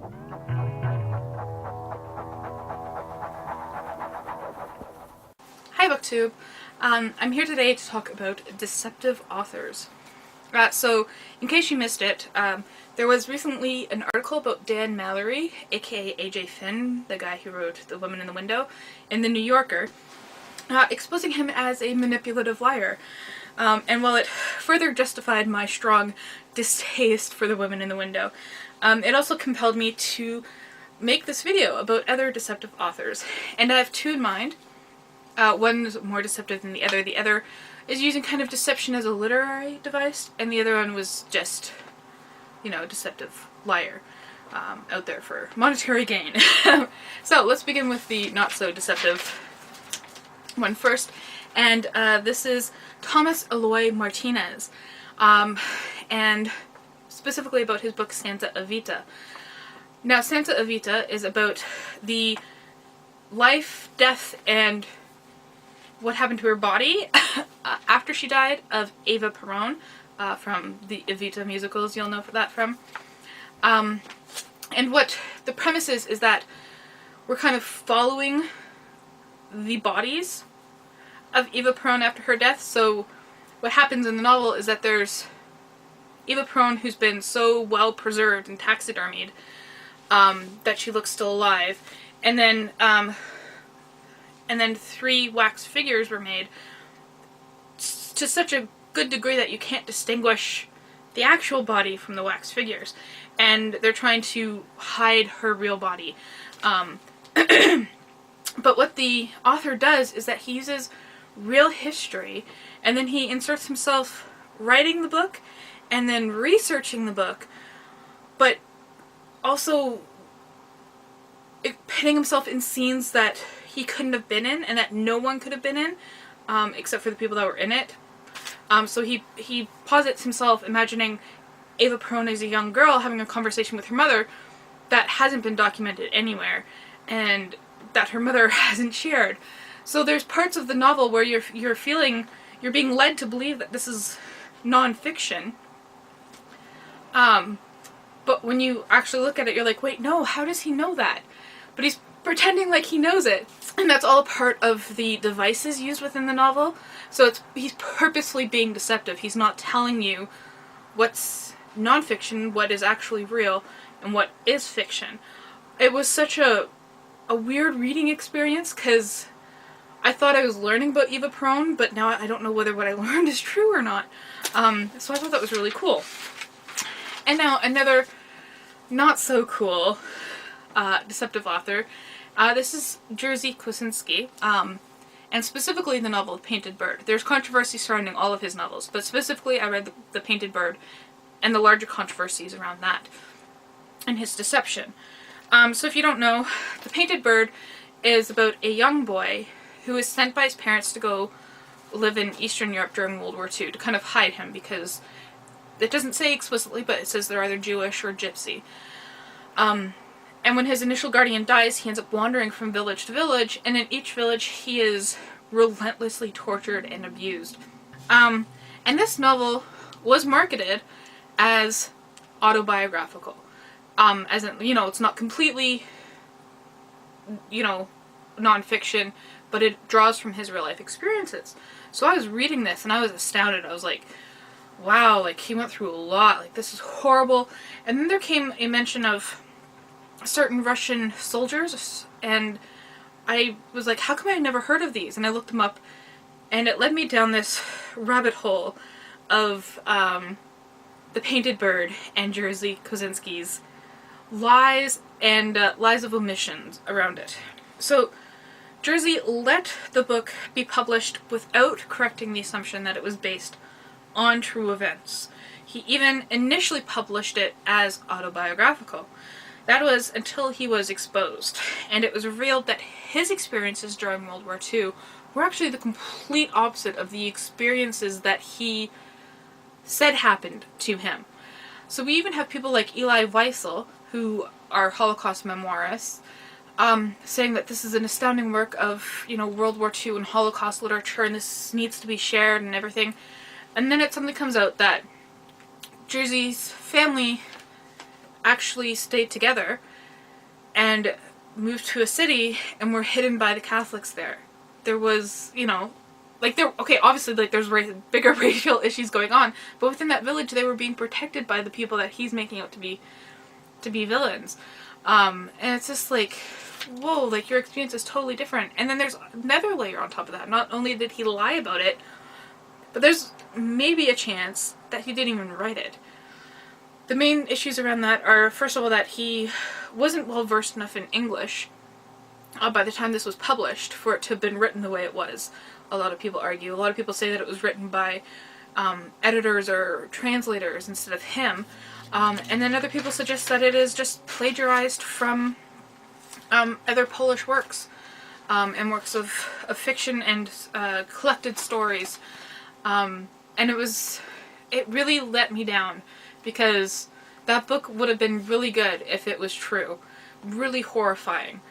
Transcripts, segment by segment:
Hi BookTube! I'm here today to talk about Deceptive Authors. So, in case you missed it, there was recently an article about Dan Mallory, aka AJ Finn, the guy who wrote The Woman in the Window, in The New Yorker, exposing him as a manipulative liar. And while it further justified my strong distaste for The Woman in the Window, it also compelled me to make this video about other deceptive authors. And I have two in mind. One's more deceptive than the other. The other is using kind of deception as a literary device, and the other one was just, deceptive liar out there for monetary gain. So let's begin with the not so deceptive one first, and this is Thomas Eloy Martinez, and specifically about his book Santa Evita. Now, Santa Evita is about the life, death, and what happened to her body after she died of Eva Peron from the Evita musicals, you'll know that from. And what the premise is that we're kind of following the bodies of Eva Peron after her death. So what happens in the novel is that there's Eva Peron, who's been so well preserved and taxidermied that she looks still alive, and then three wax figures were made to such a good degree that you can't distinguish the actual body from the wax figures. And they're trying to hide her real body. But what the author does is that he uses real history, and then he inserts himself writing the book and then researching the book, but also putting himself in scenes that he couldn't have been in and that no one could have been in, except for the people that were in it. So he posits himself imagining Eva Peron as a young girl having a conversation with her mother that hasn't been documented anywhere, and that her mother hasn't shared. So there's parts of the novel where you're being led to believe that this is non-fiction. But when you actually look at it, you're like, wait, no, how does he know that? But he's pretending like he knows it. And that's all part of the devices used within the novel. So he's purposely being deceptive. He's not telling you what's non-fiction, what is actually real, and what is fiction. It was such a weird reading experience, because I thought I was learning about Eva Peron, but now I don't know whether what I learned is true or not. So I thought that was really cool. And now another not so cool deceptive author. This is Jerzy Kosinski, and specifically the novel The Painted Bird. There's controversy surrounding all of his novels, but specifically I read The Painted Bird and the larger controversies around that and his deception. So if you don't know, The Painted Bird is about a young boy who is sent by his parents to go live in Eastern Europe during World War II to kind of hide him, because it doesn't say explicitly, but it says they're either Jewish or Gypsy. And when his initial guardian dies, he ends up wandering from village to village, and in each village he is relentlessly tortured and abused. And this novel was marketed as autobiographical. As in, it's not completely, non-fiction, but it draws from his real life experiences. So I was reading this and I was astounded. I was like, wow, like, he went through a lot, like, this is horrible. And then there came a mention of certain Russian soldiers, and I was like, how come I never heard of these? And I looked them up, and it led me down this rabbit hole of The Painted Bird and Jerzy Kosinski's lies and lies of omissions around it. So Jerzy let the book be published without correcting the assumption that it was based on true events. He even initially published it as autobiographical. That was until he was exposed, and it was revealed that his experiences during World War II were actually the complete opposite of the experiences that he said happened to him. So we even have people like Elie Wiesel, who are Holocaust memoirists, saying that this is an astounding work of, World War II and Holocaust literature, and this needs to be shared and everything. And then it suddenly comes out that Jerzy's family actually stayed together, and moved to a city and were hidden by the Catholics there. There was, you know, like okay, obviously like there's bigger racial issues going on, but within that village they were being protected by the people that he's making out to be villains. And it's just like, whoa, like your experience is totally different. And then there's another layer on top of that. Not only did he lie about it, but there's maybe a chance that he didn't even write it. The main issues around that are, first of all, that he wasn't well versed enough in English by the time this was published for it to have been written the way it was. A lot of people argue. A lot of people say that it was written by editors or translators instead of him. And then other people suggest that it is just plagiarized from other Polish works and works of fiction and collected stories. And it really let me down, because that book would have been really good if it was true. Really horrifying.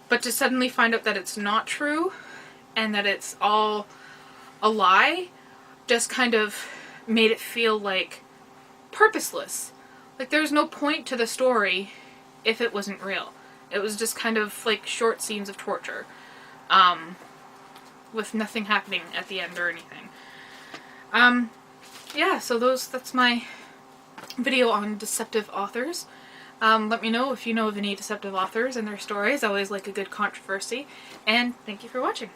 But to suddenly find out that it's not true and that it's all a lie just kind of made it feel like purposeless. Like there's no point to the story if it wasn't real. It was just kind of like short scenes of torture with nothing happening at the end or anything. Yeah, so that's my video on Deceptive Authors. Let me know if you know of any deceptive authors and their stories. I always like a good controversy. And thank you for watching.